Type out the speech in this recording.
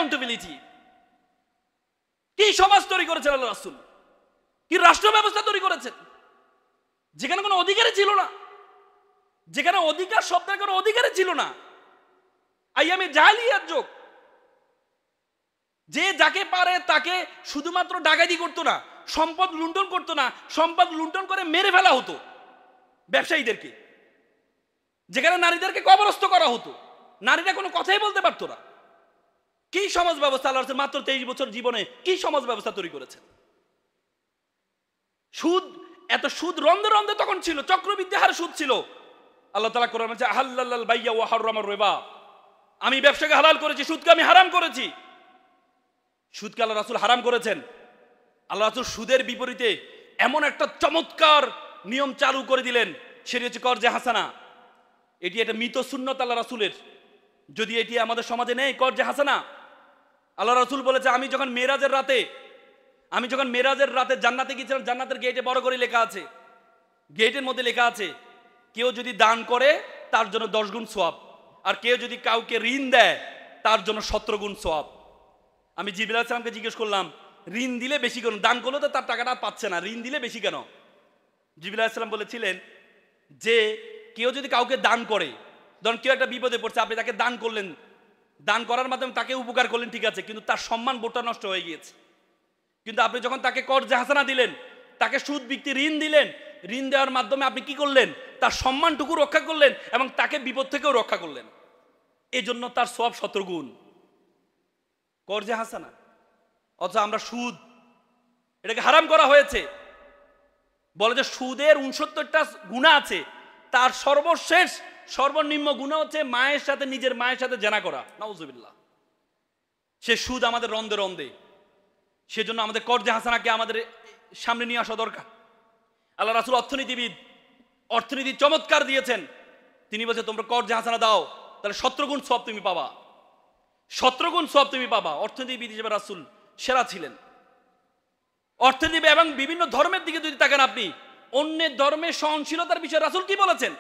Accountability. কি সমাজ তৈরি করেছেন আল্লাহ রাসূল, কি রাষ্ট্র ব্যবস্থা তৈরি করেছেন যেখানে কোনো অধিকারই ছিল না, যেখানে অধিকার শব্দের কোনো অধিকারই ছিল না। আইয়ামে জাহেলিয়ার যুগ, যে যাকে পারে তাকে শুধুমাত্র ডাকাতি করতো না, সম্পদ লুণ্ঠন করতো না, সম্পদ লুণ্ঠন করে মেরে ফেলা হতো ব্যবসায়ীদেরকে, যেখানে নারীদেরকে কবরস্থ করা হতো, নারীরা কোনো কথাই বলতে পারতো না। কি সমাজ ব্যবস্থা আল্লাহ রাসূল মাত্র 23 বছর জীবনে কি সমাজ ব্যবস্থা তৈরি করেছেন। সুদ, এত সুদ রন্ধে রন্ধে তখন ছিল, চক্রবৃদ্ধি হারে সুদ ছিল। আল্লাহ তাআলা কোরআনে বলেছে আহাল্লাল বাইয়া ওয়া হারামার রিবা, আমি ব্যবসাকে হালাল করেছি, সুদকে আমি হারাম করেছি। সুদকে আল্লাহ রাসূল হারাম করেছেন। আল্লাহ রাসূল সুদের বিপরীতে এমন একটা চমৎকার নিয়ম চালু করে দিলেন, সেটি হচ্ছে কর্জে হাসানা। এটি একটা মৃত সুন্নত আল্লাহ রাসূলের, যদি এটি আমাদের সমাজে নেই কর্জে হাসানা। আল্লাহ রাসূল বলেছে আমি যখন মেরাজের রাতে জান্নাতে গিয়েছিলাম, জান্নাতের গেটে বড় করে লেখা আছে, গেটের মধ্যে লেখা আছে কেউ যদি দান করে তার জন্য 10 গুণ সওয়াব, আর কেউ যদি কাউকে ঋণ দেয় তার জন্য 17 গুণ সওয়াব। আমি জিবরাইল আলাইহিস সালামকে জিজ্ঞেস করলাম ঋণ দিলে বেশি কেন, দান করলে তো তার টাকাটা পাচ্ছে না, ঋণ দিলে বেশি কেন? জিবরাইল আলাইহিস সালাম বলেছিলেন যে কেউ যদি কাউকে দান করে, ধরুন কেউ একটা বিপদে পড়ছে, আপনি তাকে দান করলেন, দান করার মাধ্যমে তাকে উপকার করলেন, ঠিক আছে, কিন্তু তার সম্মান বোধটা নষ্ট হয়ে গিয়েছে। কিন্তু আপনি যখন তাকে কর্জে হাসানা দিলেন, তাকে সুদ ভিত্তি ঋণ দিলেন, ঋণ দেওয়ার মাধ্যমে আপনি কি করলেন, তার সম্মানটুকু রক্ষা করলেন এবং তাকে বিপদ থেকেও রক্ষা করলেন, এই জন্য তার সওয়াব 17 গুণ। কর্জে হাসানা। অথচ আমরা সুদ, এটাকে হারাম করা হয়েছে। বলে যে সুদের 69টা গুনাহ আছে, তার সর্বশেষ সর্বনিম্ন গুনাহ হচ্ছে মায়ের সাথে, নিজের মায়ের সাথে জেনা করা। নাউজুবিল্লাহ। সে সুদ আমাদের রন্ধে রন্ধে, সেজন্য আমাদের কর্জে হাসানাকে আমাদের সামনে নিয়ে আসা দরকার। আল্লাহ রাসূল অর্থনীতি চমৎকার দিয়েছেন। তিনি বলছেন তোমরা কর্জে হাসানা দাও, তাহলে 17 গুণ সওয়াব তুমি পাবা, 17 গুণ সওয়াব তুমি পাবা। অর্থনীতিবিদ হিসেবে রাসূল সেরা ছিলেন। অর্থনীতি এবং বিভিন্ন ধর্মের দিকে যদি তাকান আপনি, অন্যের ধর্মের সহনশীলতার বিষয়ে রাসূল কি বলেছেন?